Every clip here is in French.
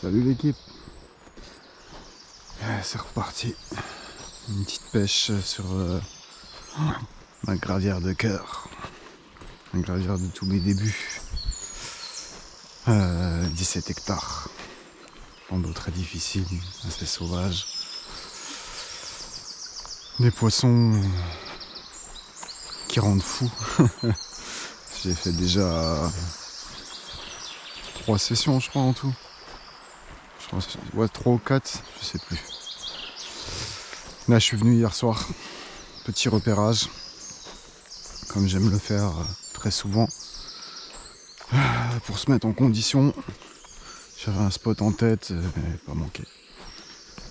Salut l'équipe. C'est reparti. Une petite pêche sur ma gravière de cœur. Ma gravière de tous mes débuts. 17 hectares. En d'eau très difficile, assez sauvage. Des poissons qui rendent fou. J'ai fait déjà 3 sessions je crois en tout. Ouais, 3 ou 4, je sais plus. Là je suis venu hier soir, petit repérage, comme j'aime le faire très souvent, pour se mettre en condition. J'avais un spot en tête, mais pas manqué.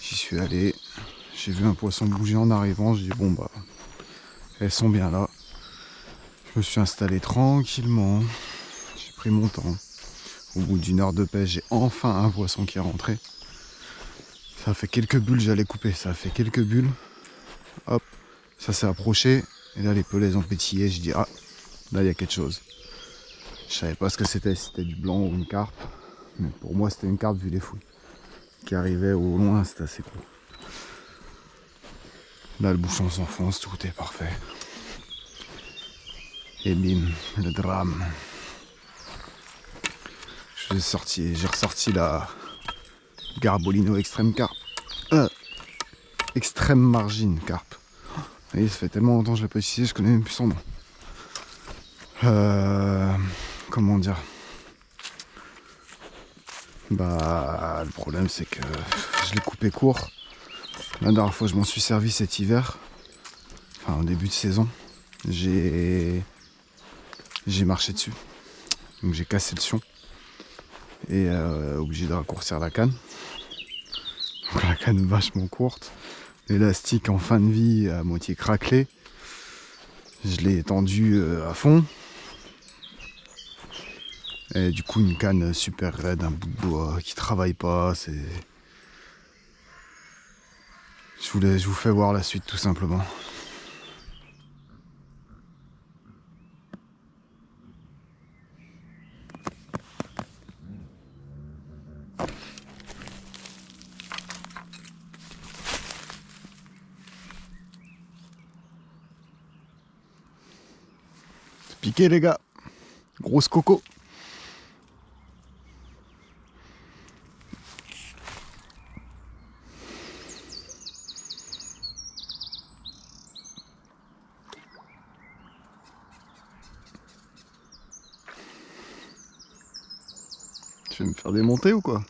J'y suis allé, j'ai vu un poisson bouger en arrivant, j'ai dit bon bah, elles sont bien là. Je me suis installé tranquillement, j'ai pris mon temps. Au bout d'une heure de pêche, j'ai enfin un poisson qui est rentré. Ça a fait quelques bulles, j'allais couper, ça a fait quelques bulles. Hop, ça s'est approché. Et là, les pelets ont pétillé. Je dis, ah, là, il y a quelque chose. Je savais pas ce que c'était, si c'était du blanc ou une carpe. Mais pour moi, c'était une carpe vu les fouilles qui arrivaient au loin, c'était assez gros. Là, le bouchon s'enfonce, tout est parfait. Et bim, le drame. J'ai ressorti la Garbolino Extreme Carp. Extrême margine carpe. Et ça fait tellement longtemps que je l'ai pas utilisé, je connais même plus son nom. Comment dire? Bah, le problème c'est que je l'ai coupé court. La dernière fois je m'en suis servi cet hiver, enfin au début de saison, j'ai marché dessus. Donc j'ai cassé le sion et obligé de raccourcir la canne. Donc la canne vachement courte, l'élastique en fin de vie à moitié craquelé. Je l'ai étendu à fond. Et du coup une canne super raide, un bout de bois qui travaille pas, c'est... Je vous fais voir la suite tout simplement. C'est piqué les gars, grosse coco. Tu veux me faire démonter ou quoi?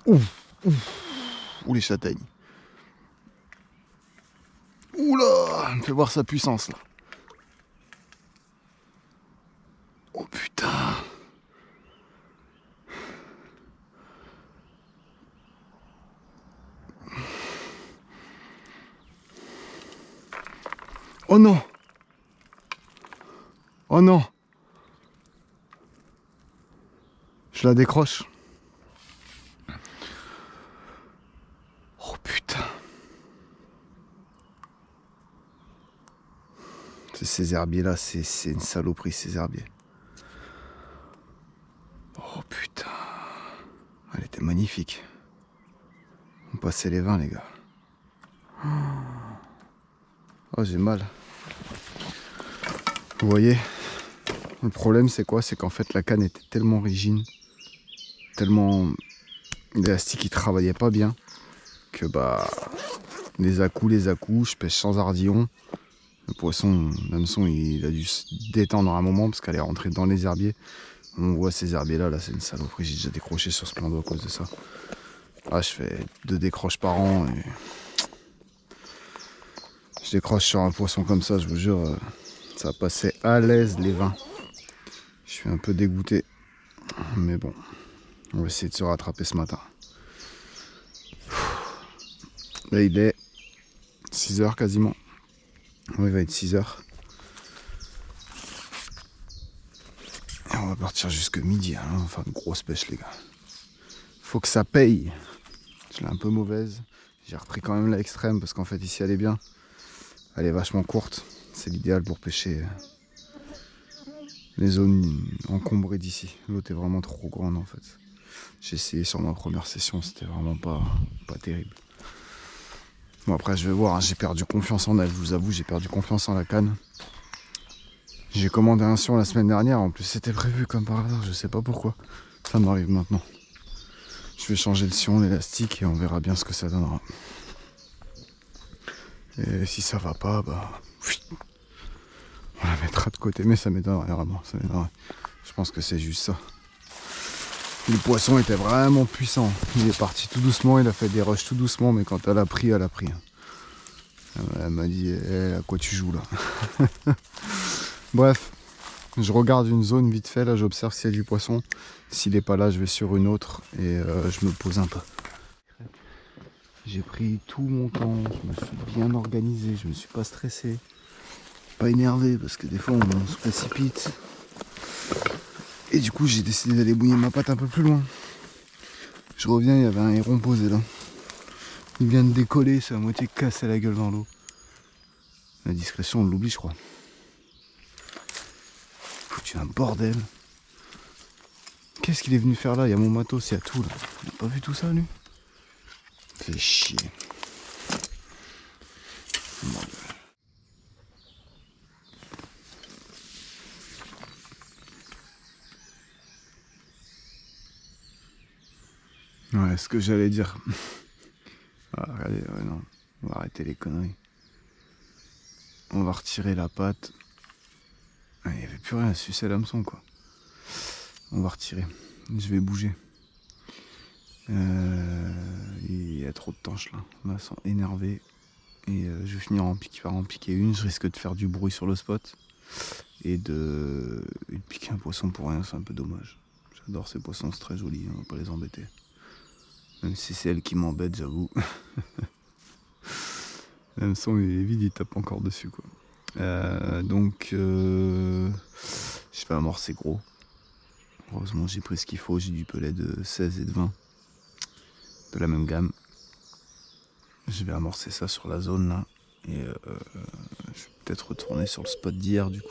Ouh les châtaignes. Oula, me fait voir sa puissance là. Oh putain. Oh non. Oh non. Je la décroche. Oh putain. Ces herbiers là, c'est une saloperie ces herbiers. Oh putain. Elle était magnifique. On passait les 20 les gars. Oh j'ai mal. Vous voyez, le problème c'est quoi? C'est qu'en fait la canne était tellement rigide, tellement l'élastique qui travaillait pas bien, que bah les à-coups, je pêche sans ardillon. Le poisson, l'hameçon, il a dû se détendre à un moment parce qu'elle est rentrée dans les herbiers. On voit ces herbiers là, c'est une saloperie, j'ai déjà décroché sur ce plan d'eau à cause de ça. Ah, je fais 2 décroches par an et je décroche sur un poisson comme ça, je vous jure, ça passait à l'aise les 20. Je suis un peu dégoûté, mais bon, on va essayer de se rattraper ce matin. Là il est 6h quasiment. Oui, il va être 6h. Et on va partir jusque midi, hein. On va faire une grosse pêche les gars. Faut que ça paye. Je l'ai un peu mauvaise. J'ai repris quand même la extrême parce qu'en fait ici elle est bien. Elle est vachement courte. C'est l'idéal pour pêcher les zones encombrées d'ici. L'eau est vraiment trop grande en fait. J'ai essayé sur ma première session, c'était vraiment pas terrible. Bon après je vais voir, hein, j'ai perdu confiance en elle, je vous avoue, j'ai perdu confiance en la canne. J'ai commandé un sion la semaine dernière, en plus c'était prévu comme par hasard, je sais pas pourquoi. Ça m'arrive maintenant. Je vais changer le sion, l'élastique et on verra bien ce que ça donnera. Et si ça va pas, bah on la mettra de côté, mais ça m'étonnerait vraiment, ça m'étonnerait. Je pense que c'est juste ça. Le poisson était vraiment puissant. Il est parti tout doucement, il a fait des rushs tout doucement, mais quand elle a pris, elle a pris. Elle m'a dit, à quoi tu joues là? Bref, je regarde une zone vite fait, là j'observe s'il y a du poisson. S'il n'est pas là, je vais sur une autre et je me pose un peu. J'ai pris tout mon temps, je me suis bien organisé, je me suis pas stressé. Pas énervé parce que des fois on se précipite. Et du coup j'ai décidé d'aller bouiller ma patte un peu plus loin. Je reviens, il y avait un héron posé là. Il vient de décoller, c'est à moitié cassé la gueule dans l'eau. La discrétion on l'oublie je crois. Foutu un bordel. Qu'est-ce qu'il est venu faire là? Il y a mon matos, il y a tout là. Il n'a pas vu tout ça lui? Fait chier. Ouais, ce que j'allais dire. Ah, regardez, ouais, non. On va arrêter les conneries. On va retirer la patte. Ah, il n'y avait plus rien à sucer l'hameçon quoi. On va retirer. Je vais bouger. Il y a trop de tanches là. On la sent énervée. Et je vais finir par en piquer une. Je risque de faire du bruit sur le spot. Et de piquer un poisson pour rien, c'est un peu dommage. J'adore ces poissons, c'est très joli, on va pas les embêter. Même si c'est elle qui m'embête, j'avoue. L'hameçon il est vide, il tape encore dessus quoi. Donc je vais amorcer gros. Heureusement j'ai pris ce qu'il faut, j'ai du pelet de 16 et de 20. De la même gamme. Je vais amorcer ça sur la zone là. Et je vais peut-être retourner sur le spot d'hier du coup.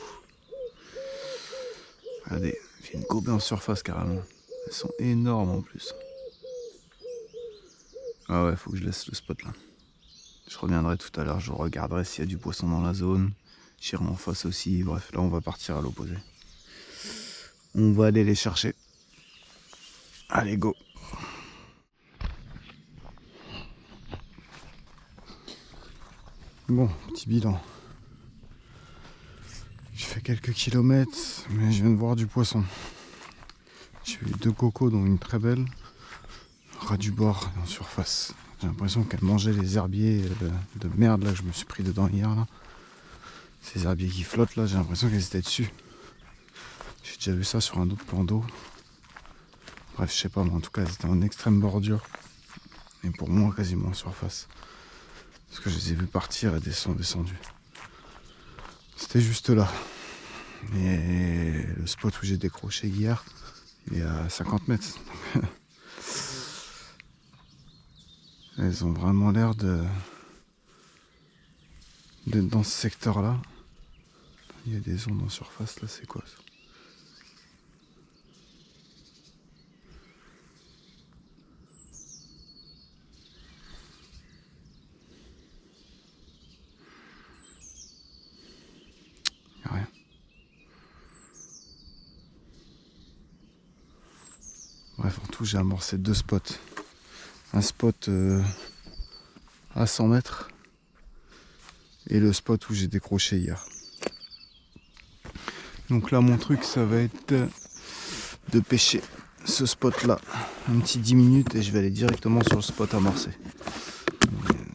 Regardez, il y a une gobée en surface carrément. Elles sont énormes en plus. Ah ouais, faut que je laisse le spot là. Je reviendrai tout à l'heure, je regarderai s'il y a du poisson dans la zone. J'irai en face aussi. Bref, là on va partir à l'opposé. On va aller les chercher. Allez, go. Bon, petit bilan. J'ai fait quelques kilomètres, mais je viens de voir du poisson. J'ai eu 2 cocos, dont une très belle. Ras du bord en surface. J'ai l'impression qu'elle mangeait les herbiers de merde là que je me suis pris dedans hier là. Ces herbiers qui flottent là, j'ai l'impression qu'elles étaient dessus. J'ai déjà vu ça sur un autre plan d'eau. Bref, je sais pas, mais en tout cas, elles étaient en extrême bordure. Et pour moi, quasiment en surface. Parce que je les ai vus partir et sont descendus. C'était juste là. Et le spot où j'ai décroché hier, il est à 50 mètres. Elles ont vraiment l'air d'être dans ce secteur-là. Il y a des ondes en surface, là, c'est quoi ça? Il n'y a rien. Bref, en tout, j'ai amorcé 2 spots. Un spot à 100 mètres et le spot où j'ai décroché hier. Donc là, mon truc, ça va être de pêcher ce spot là un petit 10 minutes et je vais aller directement sur le spot amorcé.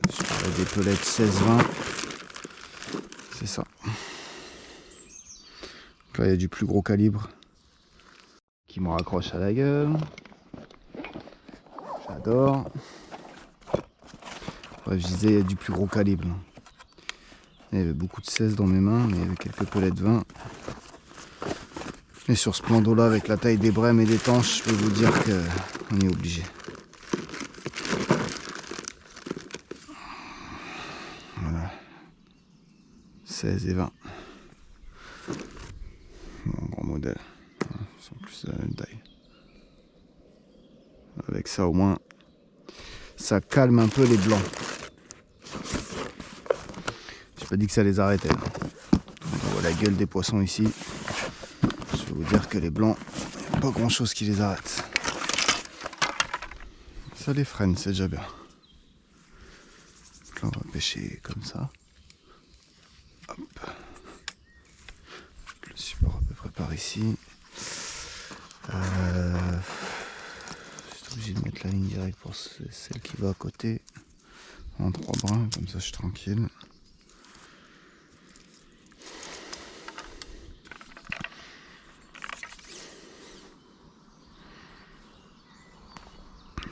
Je ferai des pelettes 16-20. C'est ça. Donc là, il y a du plus gros calibre qui me raccroche à la gueule. J'adore. Bref, je disais, il y a du plus gros calibre. Il y avait beaucoup de 16 dans mes mains, mais il y avait quelques pelettes 20. Et sur ce plan d'eau là, avec la taille des brèmes et des tanches, je peux vous dire qu'on est obligé. Voilà. 16 et 20. modèles. Ils sont plus de la même taille. Avec ça au moins, ça calme un peu les blancs. J'ai pas dit que ça les arrêtait. On voit la gueule des poissons ici. Je vais vous dire que les blancs, il n'y a pas grand chose qui les arrête. Ça les freine, c'est déjà bien. Donc là on va pêcher comme ça. Hop. Le support à peu près par ici. Je suis obligé de mettre la ligne directe pour celle qui va à côté. En 3 brins, comme ça je suis tranquille.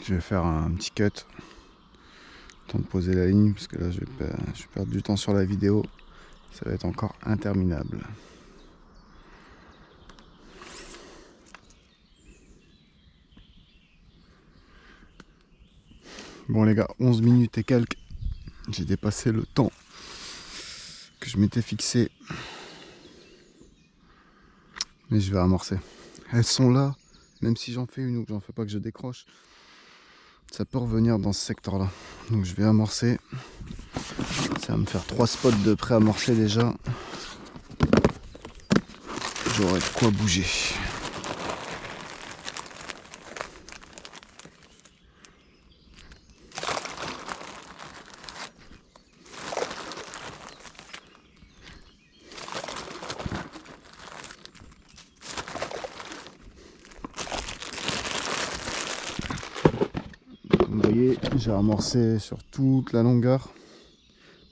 Je vais faire un petit cut. Temps de poser la ligne parce que là je vais perdre du temps sur la vidéo. Ça va être encore interminable. Bon les gars, 11 minutes et quelques. J'ai dépassé le temps que je m'étais fixé. Mais je vais amorcer. Elles sont là, même si j'en fais une ou que j'en fais pas, que je décroche. Ça peut revenir dans ce secteur là. Donc je vais amorcer. Ça va me faire 3 spots de pré-amorcé déjà. J'aurai de quoi bouger. Comme vous voyez, j'ai amorcé sur toute la longueur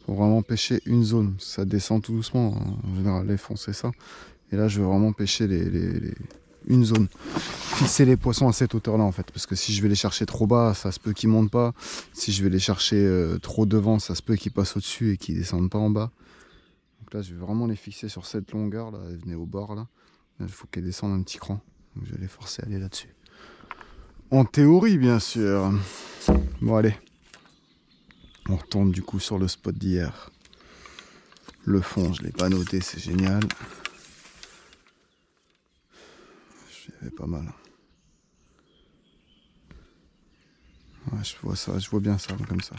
pour vraiment pêcher une zone. Ça descend tout doucement, hein. En général les fonds c'est ça. Et là je veux vraiment pêcher une zone. Fixer les poissons à cette hauteur là en fait. Parce que si je vais les chercher trop bas, ça se peut qu'ils montent pas. Si je vais les chercher trop devant, ça se peut qu'ils passent au dessus et qu'ils descendent pas en bas. Donc là je vais vraiment les fixer sur cette longueur là. Elles venaient au bord là. Là il faut qu'elles descendent un petit cran. Donc je vais les forcer à aller là-dessus. En théorie bien sûr. Bon allez. On retourne du coup sur le spot d'hier. Le fond, je ne l'ai pas noté, c'est génial. Il y avait pas mal. Ouais, je vois ça, je vois bien ça, comme ça.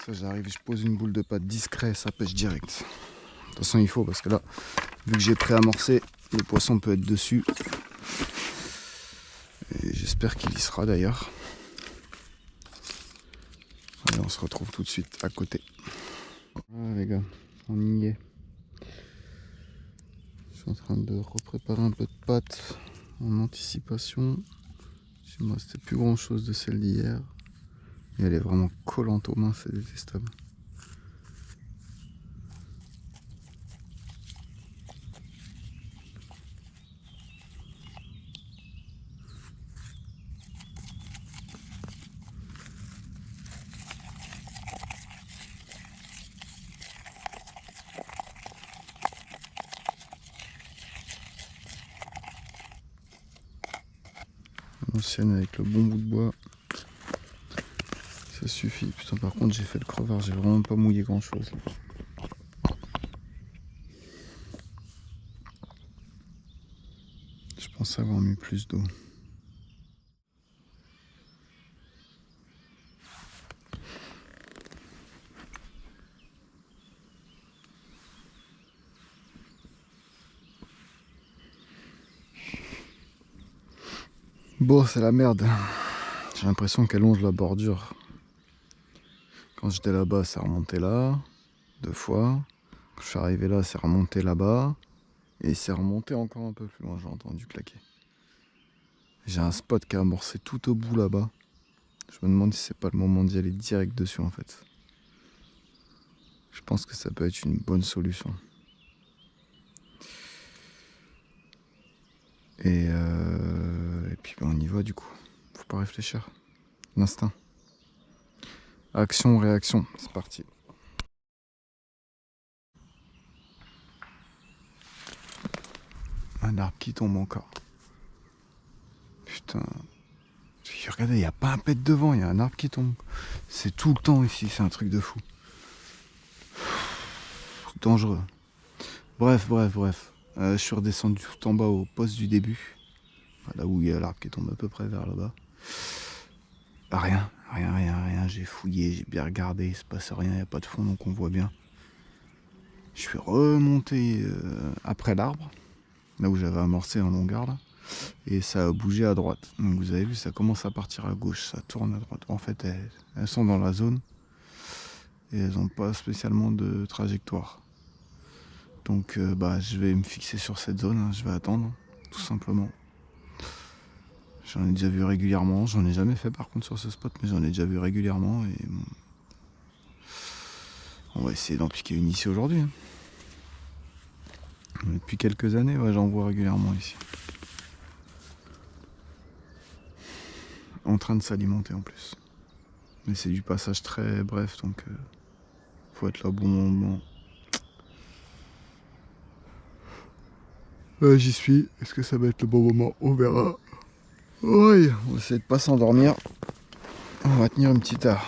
Ça, j'arrive, je pose une boule de pâte discret, ça pêche direct. De toute façon, il faut, parce que là, vu que j'ai pré-amorcé, le poisson peut être dessus. Et j'espère qu'il y sera d'ailleurs. Allez, on se retrouve tout de suite à côté. Voilà les gars, on y est. Je suis en train de repréparer un peu de pâte en anticipation. Il ne me restait plus grand chose de celle d'hier. Et elle est vraiment collante aux mains, c'est détestable. L'ancienne avec le bon bout de bois. Ça suffit. Putain, par contre, j'ai fait le crevard, j'ai vraiment pas mouillé grand chose. Je pense avoir mis plus d'eau. Bon, c'est la merde. J'ai l'impression qu'elle longe la bordure. Quand j'étais là-bas, ça remontait là, 2 fois. Quand je suis arrivé là, c'est remonté là-bas. Et c'est remonté encore un peu plus loin, j'ai entendu claquer. J'ai un spot qui a amorcé tout au bout là-bas. Je me demande si c'est pas le moment d'y aller direct dessus en fait. Je pense que ça peut être une bonne solution. Et puis ben, on y va du coup. Faut pas réfléchir. L'instinct. Action, réaction. C'est parti. Un arbre qui tombe encore. Putain. Regardez, il n'y a pas un pet devant, il y a un arbre qui tombe. C'est tout le temps ici, c'est un truc de fou. Dangereux. Bref. Je suis redescendu tout en bas au poste du début. Là où il y a l'arbre qui tombe à peu près vers là-bas. Rien. J'ai fouillé, j'ai bien regardé, il se passe rien, il n'y a pas de fond donc on voit bien. Je suis remonté après l'arbre, là où j'avais amorcé en longueur là, et ça a bougé à droite. Donc vous avez vu, ça commence à partir à gauche, ça tourne à droite. En fait, elles sont dans la zone et elles n'ont pas spécialement de trajectoire. Donc je vais me fixer sur cette zone, hein, je vais attendre, tout simplement. J'en ai déjà vu régulièrement, j'en ai jamais fait par contre sur ce spot, mais j'en ai déjà vu régulièrement et on va essayer d'en piquer une ici aujourd'hui. Hein. Depuis quelques années, ouais, j'en vois régulièrement ici. En train de s'alimenter en plus. Mais c'est du passage très bref, donc faut être là au bon moment. Là j'y suis, est-ce que ça va être le bon moment? On verra. Oui, on va essayer de pas s'endormir. On va tenir une petite heure.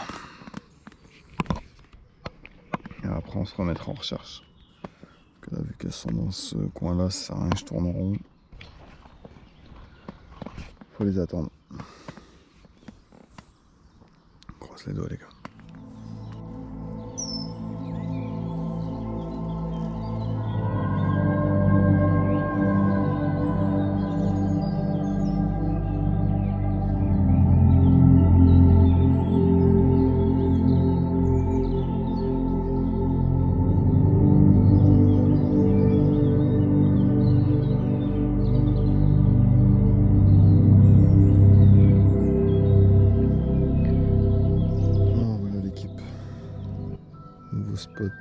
Et après on se remettra en recherche. Parce que là, vu qu'elles sont dans ce coin-là, ça sert à rien, je tourne en rond. Faut les attendre. On croise les doigts les gars. Spot.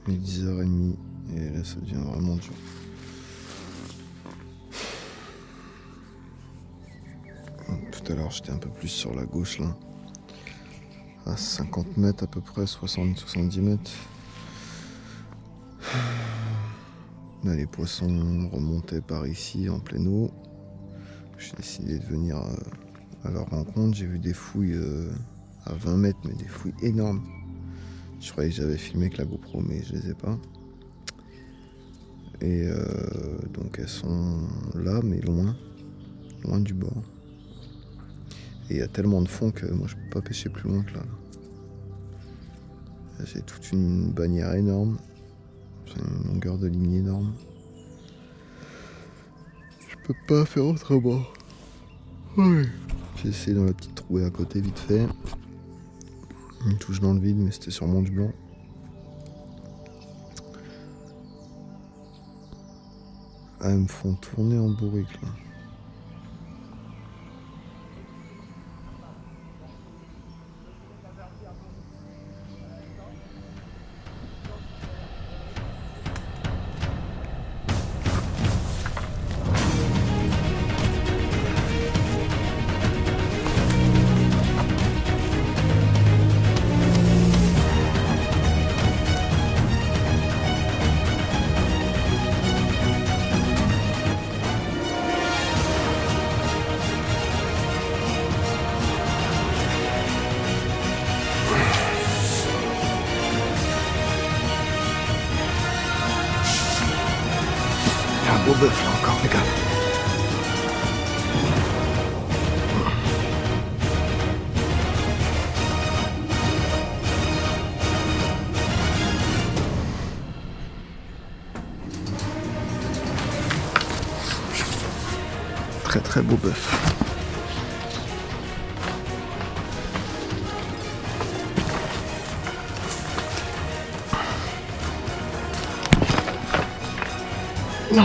Il est 10h30 et là ça devient vraiment dur. Tout à l'heure j'étais un peu plus sur la gauche là. À 50 mètres à peu près, 60-70 mètres. Là les poissons remontaient par ici en pleine eau. J'ai décidé de venir à leur rencontre. J'ai vu des fouilles à 20 mètres, mais des fouilles énormes. Je croyais que j'avais filmé avec la GoPro, mais je les ai pas. Et donc elles sont là, mais loin du bord. Et il y a tellement de fond que moi je peux pas pêcher plus loin que là. Là j'ai toute une bannière énorme. J'ai une longueur de ligne énorme. Je peux pas faire autrement. Oui. J'ai essayé dans la petite trouée à côté vite fait. Une touche dans le vide, mais c'était sûrement du blanc. Ah, elles me font tourner en bourrique là. Un beau bœuf là encore les gars. Très très beau bœuf. Non.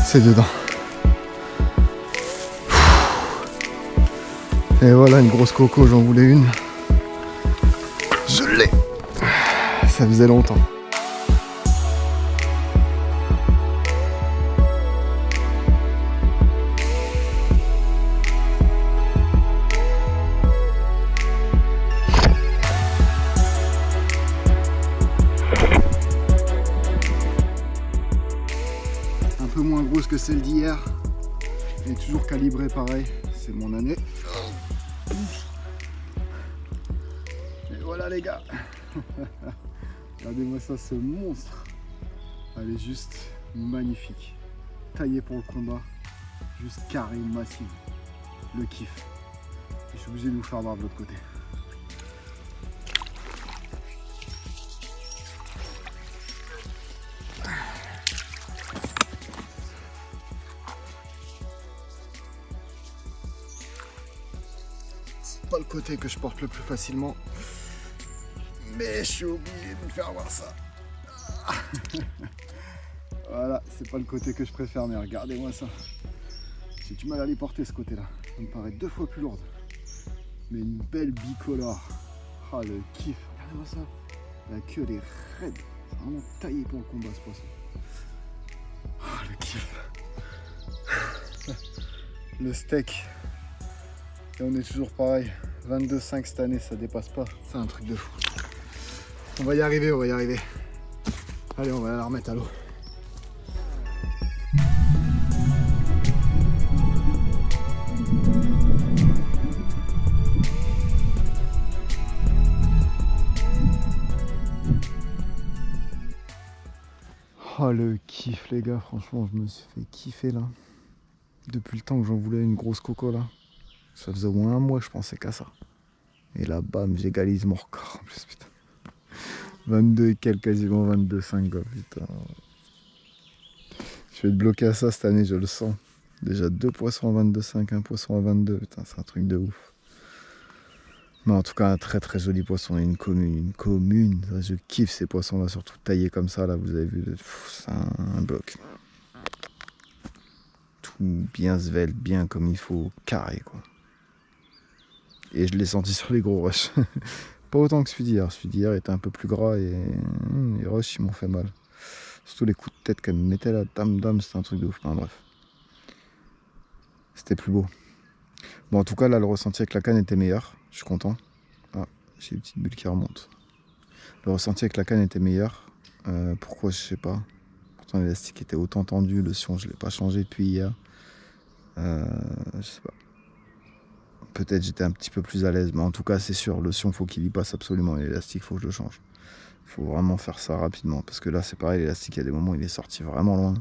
C'est dedans. Et voilà une grosse coco, j'en voulais une. Je l'ai. Ça faisait longtemps. Un peu moins grosse que celle d'hier. Elle est toujours calibrée pareil. C'est mon année. Et voilà les gars. Regardez-moi ça, ce monstre. Elle est juste magnifique. Taillée pour le combat. Juste carré, massive. Le kiff. Je suis obligé de vous faire voir de l'autre côté. C'est pas le côté que je porte le plus facilement. Mais je suis obligé de vous faire voir ça. Voilà, c'est pas le côté que je préfère, mais regardez-moi ça. J'ai du mal à les porter ce côté-là. Ça me paraît 2 fois plus lourde. Mais une belle bicolore. Ah, le kiff. Regardez-moi ça. La queue, elle est raide. C'est vraiment taillé pour le combat, ce poisson. Ah, le kiff. Le steak. Et on est toujours pareil. 22,5 cette année, ça dépasse pas. C'est un truc de fou. On va y arriver, on va y arriver. Allez, on va la remettre à l'eau. Oh le kiff les gars, franchement je me suis fait kiffer là. Depuis le temps que j'en voulais une grosse coco là. Ça faisait au moins un mois je pensais qu'à ça. Et là bam, j'égalise mon record en plus putain. 22 et quelques, quasiment 22,5 quoi putain. Je vais être bloqué à ça cette année, je le sens. Déjà 2 poissons à 22,5, un poisson à 22, putain c'est un truc de ouf. Mais en tout cas un très très joli poisson, une commune. Je kiffe ces poissons là, surtout taillés comme ça là, vous avez vu, c'est un bloc. Tout bien svelte, bien comme il faut, carré quoi. Et je l'ai senti sur les gros rushs. Pas autant que celui d'hier. Celui d'hier était un peu plus gras et les rushs ils m'ont fait mal. Surtout les coups de tête qu'elle me mettait là, dame, c'était un truc de ouf. Enfin, bref. C'était plus beau. Bon, en tout cas, là, le ressenti avec la canne était meilleur. Je suis content. Ah, j'ai une petite bulle qui remonte. Le ressenti avec la canne était meilleur. Pourquoi, je sais pas. Pourtant, l'élastique était autant tendu. Le sion, je l'ai pas changé depuis hier. Je sais pas. Peut-être j'étais un petit peu plus à l'aise. Mais en tout cas, c'est sûr, le sion, faut qu'il y passe absolument. Et l'élastique, faut que je le change. Faut vraiment faire ça rapidement. Parce que là, c'est pareil, l'élastique, il y a des moments où il est sorti vraiment loin.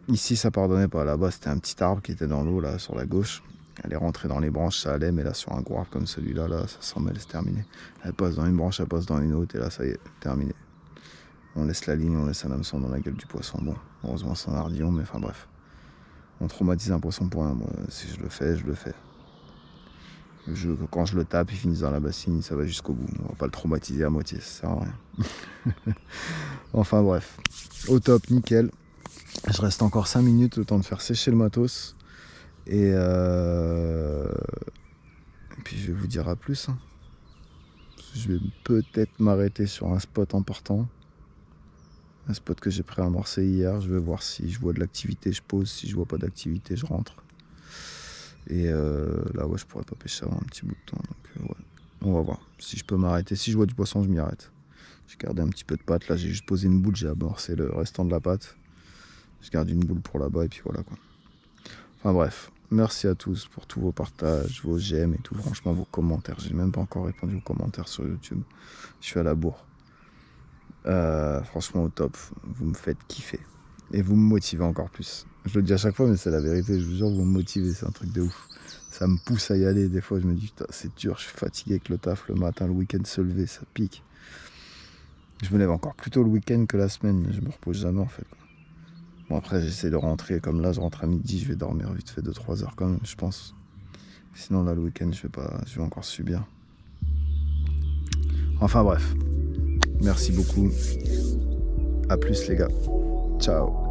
Ici, ça pardonnait pas. Là-bas, c'était un petit arbre qui était dans l'eau, là, sur la gauche. Elle est rentrée dans les branches, ça allait, mais là, sur un gros arbre comme celui-là, là, ça s'en mêle, c'est terminé. Elle passe dans une branche, elle passe dans une autre, et là, ça y est, terminé. On laisse la ligne, on laisse un hameçon dans la gueule du poisson. Bon, heureusement, c'est un ardillon, mais enfin, bref. On traumatise un poisson pour un. Moi, si je le fais, je le fais. Quand je le tape, il finit dans la bassine, ça va jusqu'au bout. On va pas le traumatiser à moitié, ça sert à rien. Enfin, bref. Au top, nickel. Je reste encore 5 minutes, le temps de faire sécher le matos. Et puis je vais vous dire à plus. Hein. Je vais peut-être m'arrêter sur un spot important. Un spot que j'ai préamorcé hier. Je vais voir si je vois de l'activité, je pose. Si je vois pas d'activité, je rentre. Et là, ouais, je pourrais pas pêcher avant un petit bout de temps. Donc, ouais. On va voir. Si je peux m'arrêter. Si je vois du poisson, je m'y arrête. J'ai gardé un petit peu de pâte. Là, j'ai juste posé une boule. J'ai amorcé le restant de la pâte. Je garde une boule pour là-bas et puis voilà quoi. Enfin bref, merci à tous pour tous vos partages, vos j'aime et tout. Franchement, vos commentaires. J'ai même pas encore répondu aux commentaires sur YouTube. Je suis à la bourre. Franchement, au top. Vous me faites kiffer. Et vous me motivez encore plus. Je le dis à chaque fois, mais c'est la vérité. Je vous jure, vous me motivez. C'est un truc de ouf. Ça me pousse à y aller. Des fois, je me dis, putain, c'est dur. Je suis fatigué avec le taf le matin, le week-end se lever, ça pique. Je me lève encore plus tôt le week-end que la semaine. Je me repose jamais en fait. Bon après j'essaie de rentrer, comme là je rentre à midi, je vais dormir vite fait 2-3 heures quand même je pense. Sinon là le week-end je vais encore subir. Enfin bref. Merci beaucoup. À plus les gars. Ciao.